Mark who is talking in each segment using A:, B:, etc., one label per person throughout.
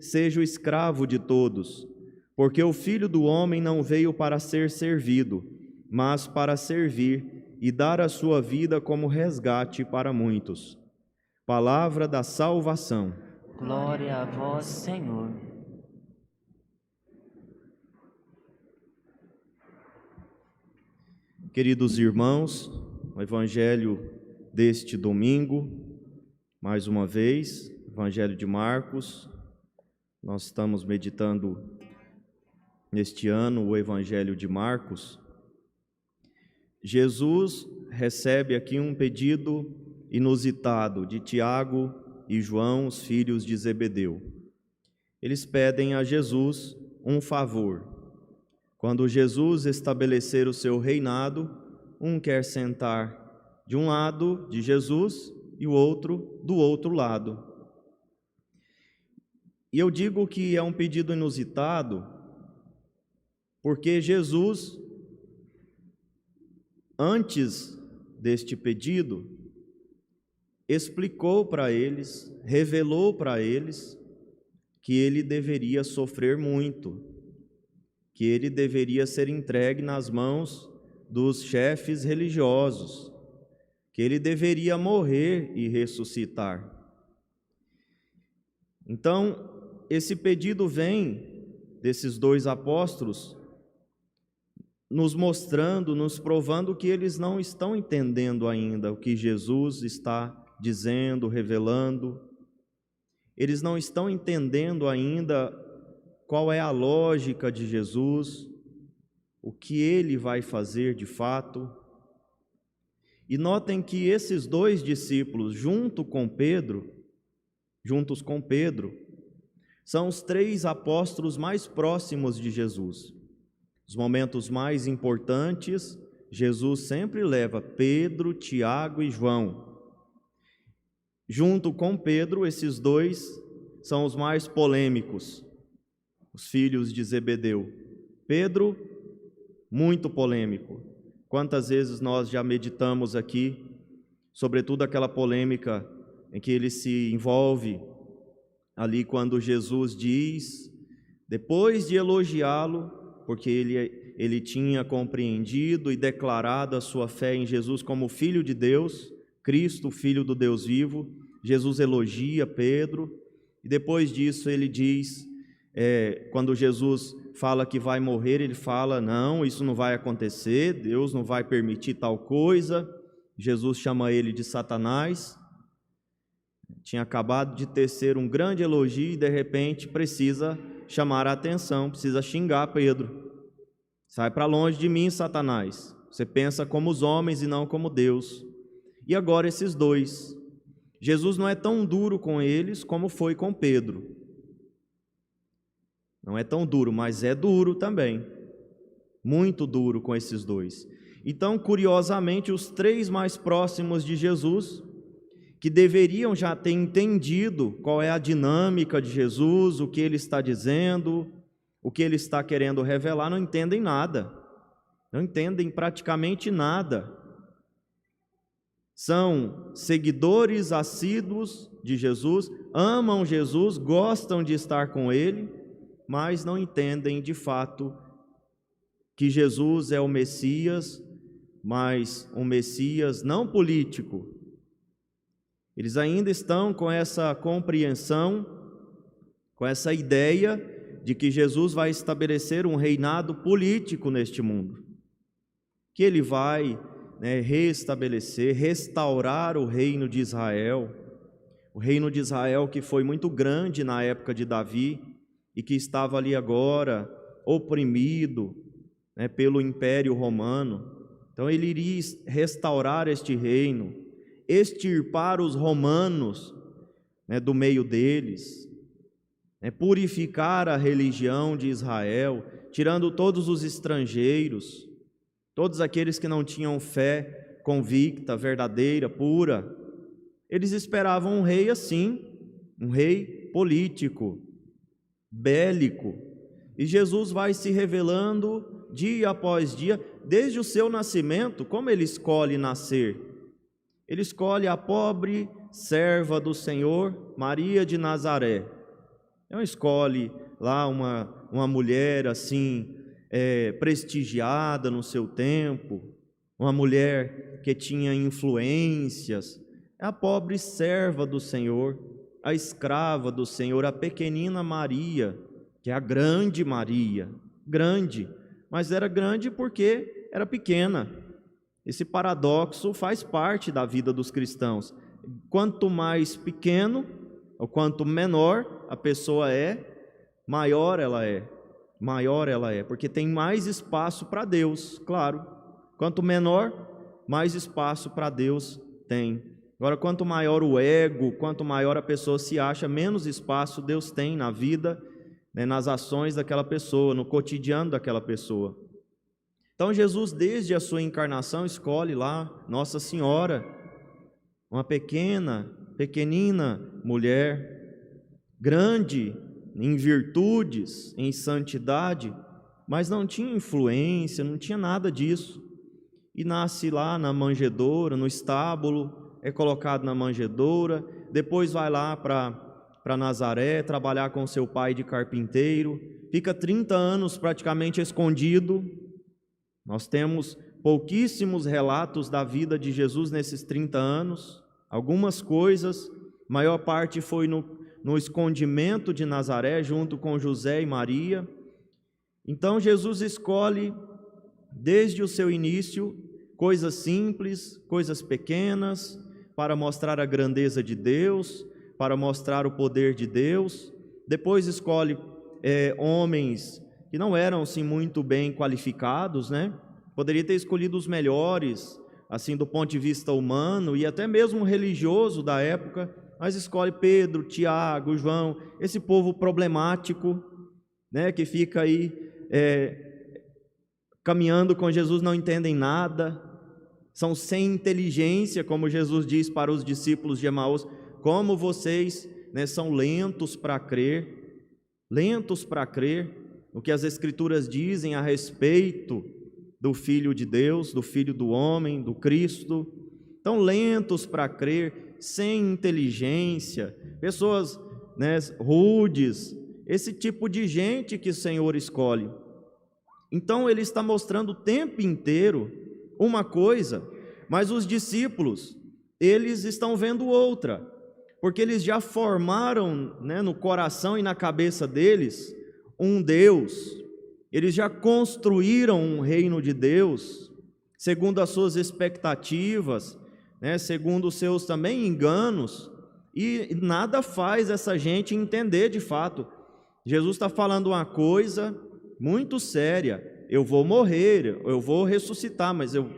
A: seja o escravo de todos, porque o Filho do Homem não veio para ser servido, mas para servir e dar a sua vida como resgate para muitos. Palavra da salvação.
B: Glória a vós, Senhor.
A: Queridos irmãos, o Evangelho deste domingo, mais uma vez, Evangelho de Marcos. Nós estamos meditando neste ano o Evangelho de Marcos. Jesus recebe aqui um pedido inusitado de Tiago e João, os filhos de Zebedeu. Eles pedem a Jesus um favor. Quando Jesus estabelecer o seu reinado, um quer sentar de um lado de Jesus e o outro do outro lado. E eu digo que é um pedido inusitado, porque Jesus, antes deste pedido, explicou para eles, revelou para eles que ele deveria sofrer muito, que ele deveria ser entregue nas mãos dos chefes religiosos, que ele deveria morrer e ressuscitar. Então, esse pedido vem desses dois apóstolos, nos mostrando, nos provando que eles não estão entendendo ainda o que Jesus está dizendo, revelando. Eles não estão entendendo ainda qual é a lógica de Jesus, o que ele vai fazer de fato. E notem que esses dois discípulos, juntos com Pedro, são os três apóstolos mais próximos de Jesus. Os momentos mais importantes, Jesus sempre leva Pedro, Tiago e João. Junto com Pedro, esses dois são os mais polêmicos, os filhos de Zebedeu. Pedro, muito polêmico. Quantas vezes nós já meditamos aqui, sobretudo aquela polêmica em que ele se envolve ali quando Jesus diz, depois de elogiá-lo, porque ele tinha compreendido e declarado a sua fé em Jesus como Filho de Deus, Cristo, Filho do Deus vivo. Jesus elogia Pedro, e depois disso ele diz, quando Jesus fala que vai morrer, ele fala, não, isso não vai acontecer, Deus não vai permitir tal coisa. Jesus chama ele de Satanás. Tinha acabado de tecer um grande elogio e de repente precisa chamar a atenção, precisa xingar Pedro. Sai para longe de mim, Satanás. Você pensa como os homens e não como Deus. E agora esses dois. Jesus não é tão duro com eles como foi com Pedro. Não é tão duro, mas é duro também. Muito duro com esses dois. Então, curiosamente, os três mais próximos de Jesus, que deveriam já ter entendido qual é a dinâmica de Jesus, o que ele está dizendo, o que ele está querendo revelar, não entendem nada. Não entendem praticamente nada. São seguidores assíduos de Jesus, amam Jesus, gostam de estar com ele, mas não entendem de fato que Jesus é o Messias, mas um Messias não político. Eles ainda estão com essa compreensão, com essa ideia de que Jesus vai estabelecer um reinado político neste mundo, que ele vai restabelecer, restaurar o reino de Israel, o reino de Israel que foi muito grande na época de Davi e que estava ali agora oprimido pelo Império Romano. Então ele iria restaurar este reino, extirpar os romanos do meio deles, purificar a religião de Israel, tirando todos os estrangeiros, todos aqueles que não tinham fé convicta, verdadeira, pura. Eles esperavam um rei assim, um rei político, bélico. E Jesus vai se revelando dia após dia, desde o seu nascimento. Como ele escolhe nascer? Ele escolhe a pobre serva do Senhor, Maria de Nazaré. Não escolhe lá uma mulher assim, prestigiada no seu tempo, uma mulher que tinha influências. É a pobre serva do Senhor, a escrava do Senhor, a pequenina Maria, que é a grande Maria, grande, mas era grande porque era pequena. Esse paradoxo faz parte da vida dos cristãos. Quanto mais pequeno, ou quanto menor a pessoa é, maior ela é, porque tem mais espaço para Deus, claro. Quanto menor, mais espaço para Deus tem. Agora, quanto maior o ego, quanto maior a pessoa se acha, menos espaço Deus tem na vida, né, nas ações daquela pessoa, no cotidiano daquela pessoa. Então Jesus, desde a sua encarnação, escolhe lá Nossa Senhora, uma pequenina mulher, grande em virtudes, em santidade, mas não tinha influência, não tinha nada disso. E nasce lá na manjedoura, no estábulo, é colocado na manjedoura, depois vai lá para Nazaré, trabalhar com seu pai de carpinteiro, fica 30 anos praticamente escondido. Nós temos pouquíssimos relatos da vida de Jesus nesses 30 anos, algumas coisas, maior parte foi no escondimento de Nazaré, junto com José e Maria. Então Jesus escolhe, desde o seu início, coisas simples, coisas pequenas, para mostrar a grandeza de Deus, para mostrar o poder de Deus. Depois escolhe homens que não eram assim muito bem qualificados, né? Poderia ter escolhido os melhores, assim do ponto de vista humano e até mesmo religioso da época, mas escolhe Pedro, Tiago, João, esse povo problemático, né? Que fica aí caminhando com Jesus, não entendem nada, são sem inteligência, como Jesus diz para os discípulos de Emaús: como vocês, né, são lentos para crer no que as Escrituras dizem a respeito do Filho de Deus, do Filho do homem, do Cristo. Tão lentos para crer, sem inteligência, pessoas, né, rudes, esse tipo de gente que o Senhor escolhe. Então ele está mostrando o tempo inteiro uma coisa, mas os discípulos, eles estão vendo outra, porque eles já formaram, né, no coração e na cabeça deles um Deus, eles já construíram um reino de Deus, segundo as suas expectativas, né, segundo os seus também enganos, e nada faz essa gente entender de fato. Jesus está falando uma coisa muito séria: eu vou morrer, eu vou ressuscitar, mas eu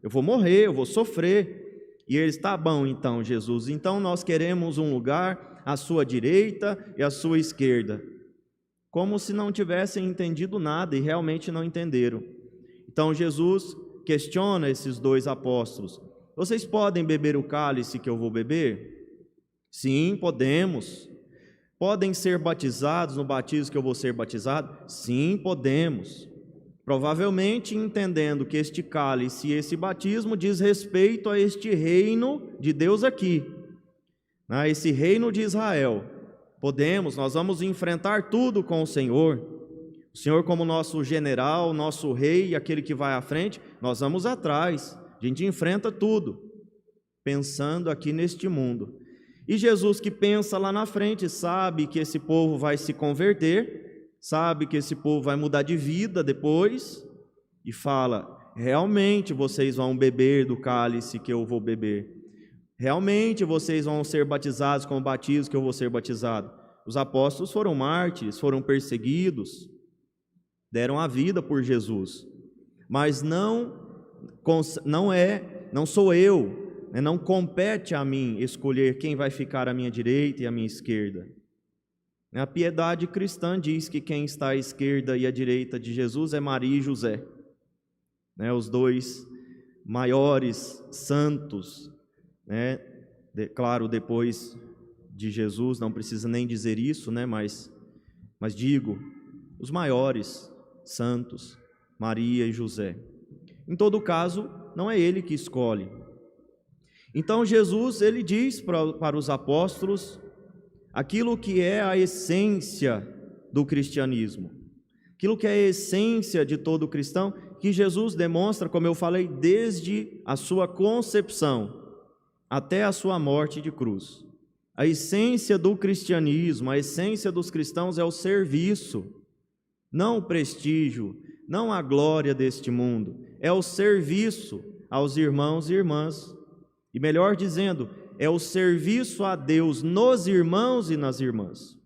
A: vou morrer, eu vou sofrer. E eles: tá bom então, Jesus, então nós queremos um lugar à sua direita e à sua esquerda. Como se não tivessem entendido nada, e realmente não entenderam. Então Jesus questiona esses dois apóstolos: vocês podem beber o cálice que eu vou beber? Sim, podemos. Podem ser batizados no batismo que eu vou ser batizado? Sim, podemos. Provavelmente entendendo que este cálice e esse batismo diz respeito a este reino de Deus aqui, a esse reino de Israel. Podemos, nós vamos enfrentar tudo com o Senhor como nosso general, nosso rei, aquele que vai à frente, nós vamos atrás, a gente enfrenta tudo, pensando aqui neste mundo. E Jesus, que pensa lá na frente, sabe que esse povo vai se converter, sabe que esse povo vai mudar de vida depois, e fala: realmente vocês vão beber do cálice que eu vou beber, realmente vocês vão ser batizados com o batismo que eu vou ser batizado. Os apóstolos foram mártires, foram perseguidos, deram a vida por Jesus, mas não sou eu, não compete a mim escolher quem vai ficar à minha direita e à minha esquerda. A piedade cristã diz que quem está à esquerda e à direita de Jesus é Maria e José, os dois maiores santos, claro, depois de Jesus, não precisa nem dizer isso, mas digo, os maiores santos, Maria e José. Em todo caso, não é ele que escolhe. Então Jesus, ele diz para os apóstolos aquilo que é a essência do cristianismo, aquilo que é a essência de todo cristão, que Jesus demonstra, como eu falei, desde a sua concepção até a sua morte de cruz. A essência do cristianismo, a essência dos cristãos é o serviço, não o prestígio, não a glória deste mundo, é o serviço aos irmãos e irmãs. E melhor dizendo, é o serviço a Deus nos irmãos e nas irmãs.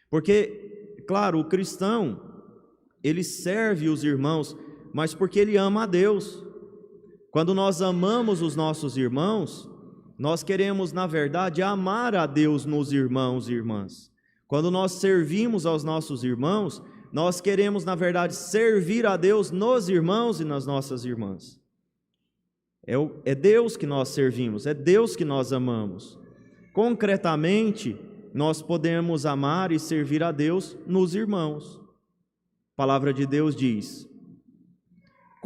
A: Porque, claro, o cristão, ele serve os irmãos, mas porque ele ama a Deus. Quando nós amamos os nossos irmãos, nós queremos, na verdade, amar a Deus nos irmãos e irmãs. Quando nós servimos aos nossos irmãos, nós queremos, na verdade, servir a Deus nos irmãos e nas nossas irmãs. É Deus que nós servimos, é Deus que nós amamos. Concretamente, nós podemos amar e servir a Deus nos irmãos. A palavra de Deus diz: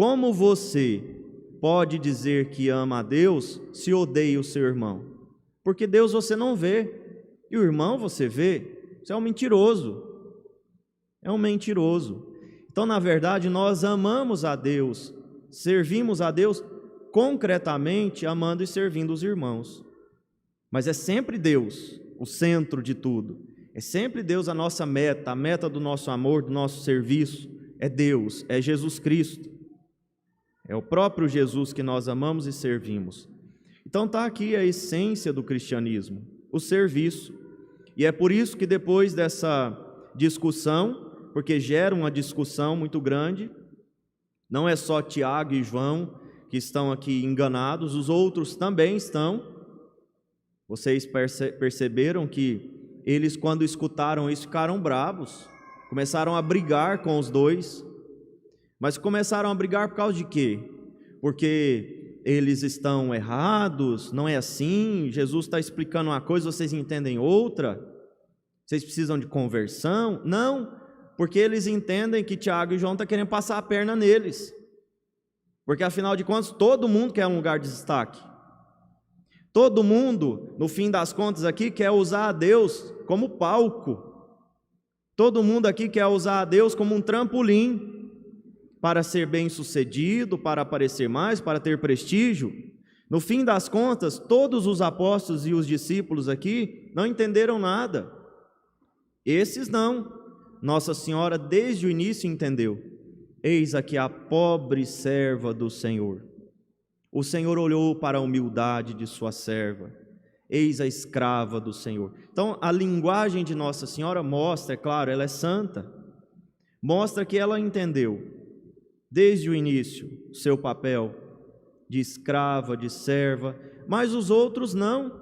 A: como você pode dizer que ama a Deus se odeia o seu irmão? Porque Deus você não vê, e o irmão você vê. Você é um mentiroso. É um mentiroso. Então, na verdade, nós amamos a Deus, servimos a Deus concretamente, amando e servindo os irmãos. Mas é sempre Deus o centro de tudo. É sempre Deus a nossa meta, a meta do nosso amor, do nosso serviço. É Deus, é Jesus Cristo. É o próprio Jesus que nós amamos e servimos. Então está aqui a essência do cristianismo, o serviço. E é por isso que depois dessa discussão, porque gera uma discussão muito grande, não é só Tiago e João que estão aqui enganados, os outros também estão. Vocês perceberam que eles, quando escutaram isso, ficaram bravos, começaram a brigar com os dois. Mas começaram a brigar por causa de quê? Porque eles estão errados, não é assim, Jesus está explicando uma coisa, vocês entendem outra? Vocês precisam de conversão? Não, porque eles entendem que Tiago e João estão querendo passar a perna neles. Porque afinal de contas, todo mundo quer um lugar de destaque. Todo mundo, no fim das contas aqui, quer usar a Deus como palco. Todo mundo aqui quer usar a Deus como um trampolim para ser bem-sucedido, para aparecer mais, para ter prestígio. No fim das contas, todos os apóstolos e os discípulos aqui não entenderam nada. Esses não. Nossa Senhora, desde o início, entendeu. Eis aqui a pobre serva do Senhor. O Senhor olhou para a humildade de sua serva. Eis a escrava do Senhor. Então, a linguagem de Nossa Senhora mostra, é claro, ela é santa, mostra que ela entendeu desde o início o seu papel de escrava, de serva, mas os outros não.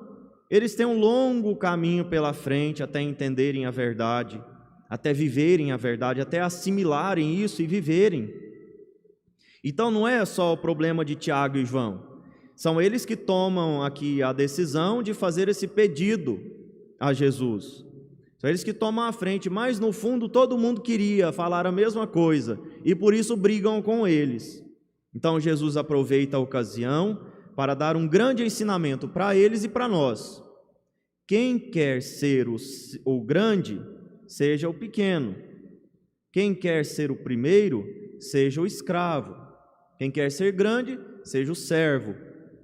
A: Eles têm um longo caminho pela frente até entenderem a verdade, até viverem a verdade, até assimilarem isso e viverem. Então não é só o problema de Tiago e João, são eles que tomam aqui a decisão de fazer esse pedido a Jesus. São eles que tomam a frente, mas no fundo todo mundo queria falar a mesma coisa e por isso brigam com eles. Então Jesus aproveita a ocasião para dar um grande ensinamento para eles e para nós. Quem quer ser o grande, seja o pequeno. Quem quer ser o primeiro, seja o escravo. Quem quer ser grande, seja o servo,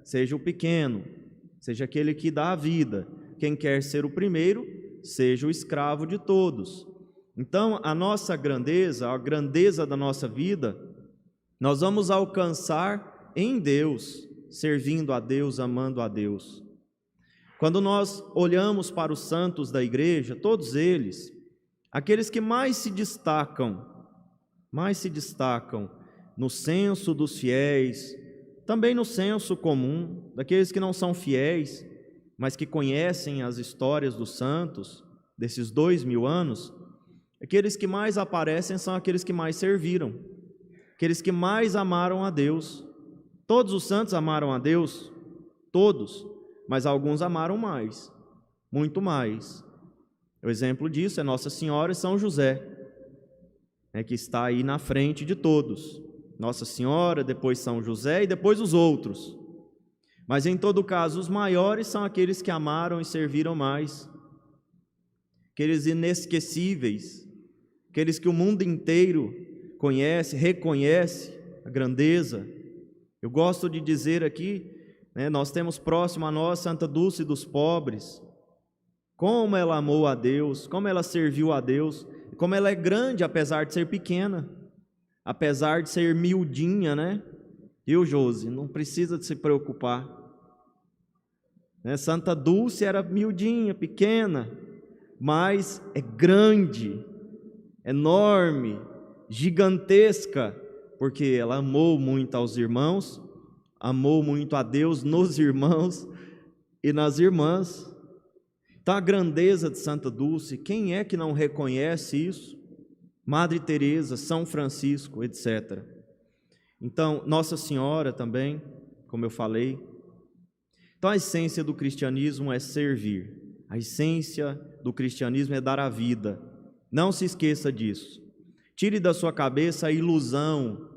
A: seja o pequeno, seja aquele que dá a vida. Quem quer ser o primeiro, seja o escravo de todos. Então, a nossa grandeza, a grandeza da nossa vida, nós vamos alcançar em Deus, servindo a Deus, amando a Deus. Quando nós olhamos para os santos da igreja, todos eles, aqueles que mais se destacam no senso dos fiéis, também no senso comum, daqueles que não são fiéis, mas que conhecem as histórias dos santos, desses 2000 anos, aqueles que mais aparecem são aqueles que mais serviram, aqueles que mais amaram a Deus. Todos os santos amaram a Deus, todos, mas alguns amaram mais, muito mais. O exemplo disso é Nossa Senhora e São José, que está aí na frente de todos. Nossa Senhora, depois São José e depois os outros. Mas em todo caso, os maiores são aqueles que amaram e serviram mais. aqueles inesquecíveis, aqueles que o mundo inteiro conhece, reconhece a grandeza. Eu gosto de dizer aqui, nós temos próximo a nós Santa Dulce dos Pobres, como ela amou a Deus, como ela serviu a Deus, como ela é grande apesar de ser pequena, apesar de ser miudinha, né? Viu, Josi? Não precisa de se preocupar. Santa Dulce era miudinha, pequena, mas é grande, enorme, gigantesca, porque ela amou muito aos irmãos, amou muito a Deus nos irmãos e nas irmãs. Então a grandeza de Santa Dulce, quem é que não reconhece isso? Madre Teresa, São Francisco, etc. Então, Nossa Senhora também, como eu falei. Então a essência do cristianismo é servir. A essência do cristianismo é dar a vida. Não se esqueça disso. Tire da sua cabeça a ilusão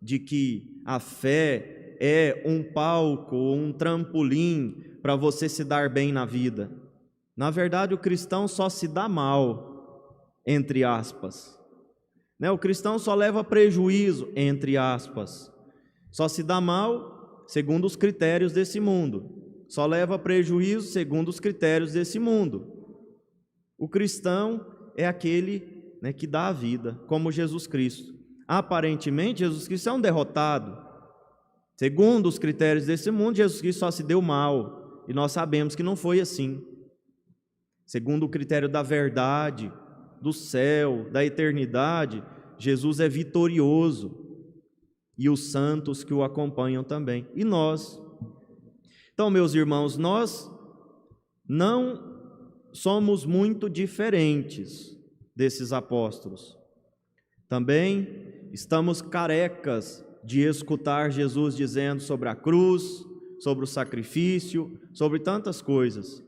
A: de que a fé é um palco ou um trampolim para você se dar bem na vida. Na verdade, o cristão só se dá mal, entre aspas. O cristão só leva prejuízo, entre aspas. Só se dá mal segundo os critérios desse mundo. Só leva prejuízo segundo os critérios desse mundo. O cristão é aquele que dá a vida, como Jesus Cristo. Aparentemente, Jesus Cristo é um derrotado. Segundo os critérios desse mundo, Jesus Cristo só se deu mal. E nós sabemos que não foi assim. Segundo o critério da verdade, do céu, da eternidade, Jesus é vitorioso. E os santos que o acompanham também. E nós? Então, meus irmãos, nós não somos muito diferentes desses apóstolos. Também estamos carecas de escutar Jesus dizendo sobre a cruz, sobre o sacrifício, sobre tantas coisas.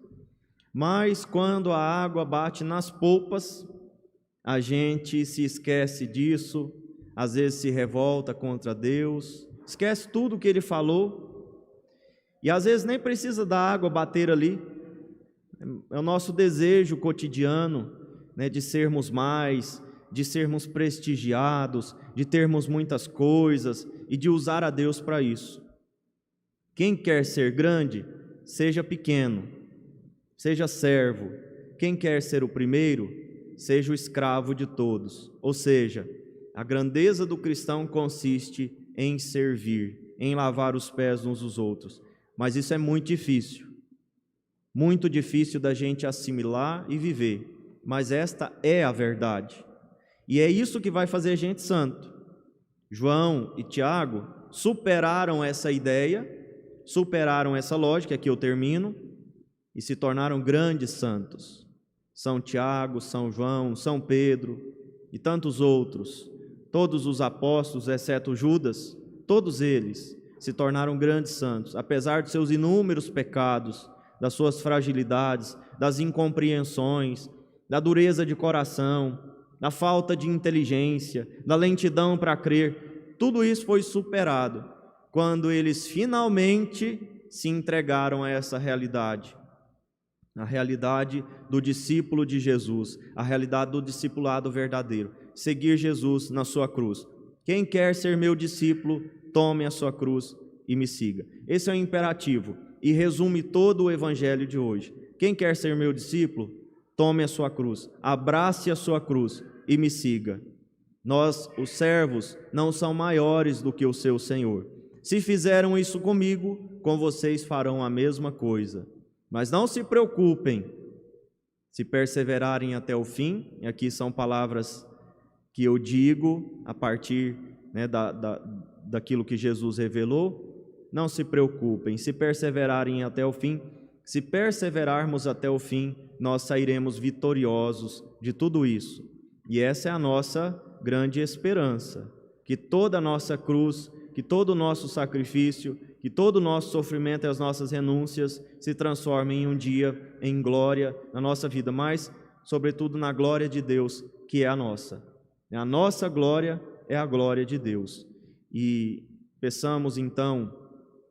A: Mas quando a água bate nas polpas, a gente se esquece disso, às vezes se revolta contra Deus, esquece tudo o que Ele falou, e às vezes nem precisa da água bater ali. É o nosso desejo cotidiano, de sermos mais, de sermos prestigiados, de termos muitas coisas e de usar a Deus para isso. Quem quer ser grande, seja pequeno, seja servo. Quem quer ser o primeiro, seja o escravo de todos. Ou seja, a grandeza do cristão consiste em servir, em lavar os pés uns dos outros. Mas isso é muito difícil da gente assimilar e viver. Mas esta é a verdade. E é isso que vai fazer a gente santo. João e Tiago superaram essa ideia, superaram essa lógica, aqui eu termino, e se tornaram grandes santos. São Tiago, São João, São Pedro e tantos outros, todos os apóstolos, exceto Judas, todos eles se tornaram grandes santos, apesar de seus inúmeros pecados, das suas fragilidades, das incompreensões, da dureza de coração, da falta de inteligência, da lentidão para crer. Tudo isso foi superado quando eles finalmente se entregaram a essa realidade. A realidade do discípulo de Jesus, a realidade do discipulado verdadeiro. Seguir Jesus na sua cruz. Quem quer ser meu discípulo, tome a sua cruz e me siga. Esse é o imperativo e resume todo o evangelho de hoje. Quem quer ser meu discípulo, tome a sua cruz, abrace a sua cruz e me siga. Nós, os servos, não são maiores do que o seu Senhor. Se fizeram isso comigo, com vocês farão a mesma coisa. Mas não se preocupem, se perseverarem até o fim, e aqui são palavras que eu digo a partir daquilo que Jesus revelou, não se preocupem, se perseverarem até o fim, se perseverarmos até o fim, nós sairemos vitoriosos de tudo isso. E essa é a nossa grande esperança, que toda a nossa cruz, que todo o nosso sacrifício, que todo o nosso sofrimento e as nossas renúncias se transformem um dia em glória na nossa vida, mas, sobretudo, na glória de Deus, que é a nossa. A nossa glória é a glória de Deus. E peçamos, então,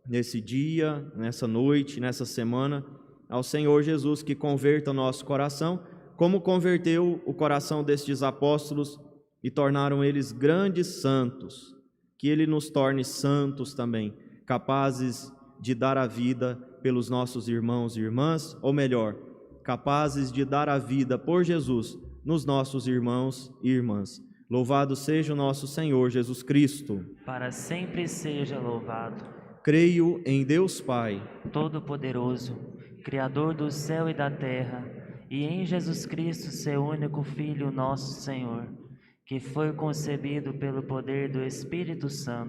A: nesse dia, nessa noite, nessa semana, ao Senhor Jesus que converta o nosso coração como converteu o coração destes apóstolos e tornaram eles grandes santos, que Ele nos torne santos também, capazes de dar a vida pelos nossos irmãos e irmãs, ou melhor, capazes de dar a vida por Jesus nos nossos irmãos e irmãs. Louvado seja o nosso Senhor Jesus Cristo.
B: Para sempre seja louvado.
A: Creio em Deus Pai,
B: Todo-Poderoso, Criador do céu e da terra, e em Jesus Cristo, seu único Filho, nosso Senhor, que foi concebido pelo poder do Espírito Santo,